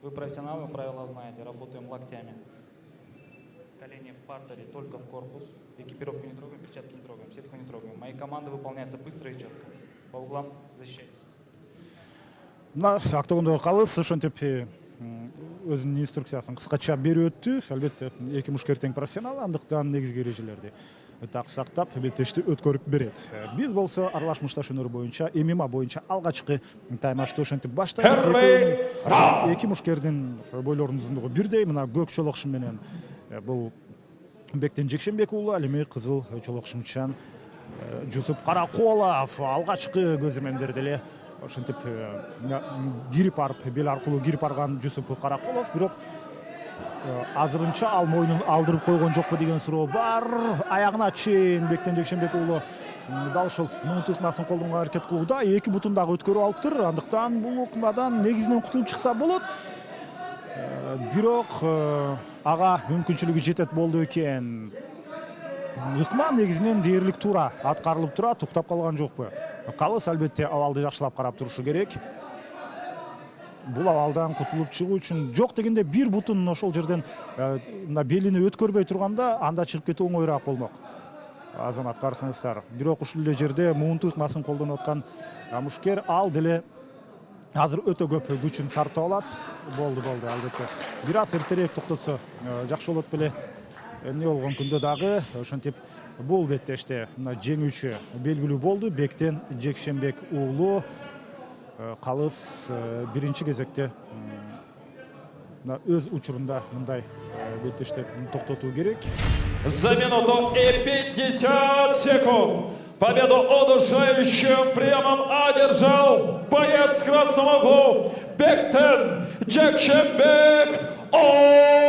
Вы профессионалы, правила знаете. Работаем локтями. Колени в партере, только в корпус. Экипировку не трогаем, перчатки не трогаем, сетку не трогаем. Мои команды выполняются быстро и четко. По углам защищайтесь. Мына октогондогу калыс ошентип өзүнүн инструкциясын кыскача берип өттү. Албетте эки мушкер тең профессионал, андыктан негизги эрежелерди так сактап беттешти өткөрүп берет. Биз болсо аралаш мушташ өнөрү боюнча, ММА боюнча алгачкы таймашты ошентип баштайбыз. Эки мушкердин бойлорунун узундугу бирдей. Мына көк чолокшум менен бул Бектен Жекшенбек уулу, ал эми кызыл чолокшумчан Жусуп Караколов алгачкы көзөмөлдөрдө эле ошентип кирип барып, бел аркылуу кирип барган Жусуп Караколов, бирок азырынча ал моюнун алдырып койгон жокпу деген суроо бар. Аягына чейин Бектен Жекшенбек уулу дал ушул муун тыкмасын колдонууга аракет кылууда. Эки бутун дагы өткөрүп алыптыр. Андыктан бул ыкмадан негизинен кутулуп чыкса болот. Бирок ага мүмкүнчүлүгү жетет болду экен. Ыкма негизинен дээрлик туура аткарылып турат, туктап калган жокпу. Калыс албетте абалды жакшылап карап турушу керек. Бул абалдан кутулуп чыгуу үчүн жок дегенде бир бутун ошол жерден белини өткөрбөй турганда анда чыгып кетүү оңоюраак болмок. Азамат карсыңыздар. Бирок ушул эле жерде муунту ыкмасын колдонуп аткан мушкер ал деле азыр өтө көп күчүн сарптап алат. Болду албетте. Бир аз эртерээк токтотсо жакшы болот беле. Эмне болгон күндө дагы ошентип бул беттеште мына жеңүүчү белгилүү болду. Бектен Жекшенбек уулу. Калыс биринчи кезекте өз учурунда мындай беттеште токтотуу керек. За минуту и 50 секунд победу удушающим приемом одержал боец с красного угла Бектен Жекшенбек уулу.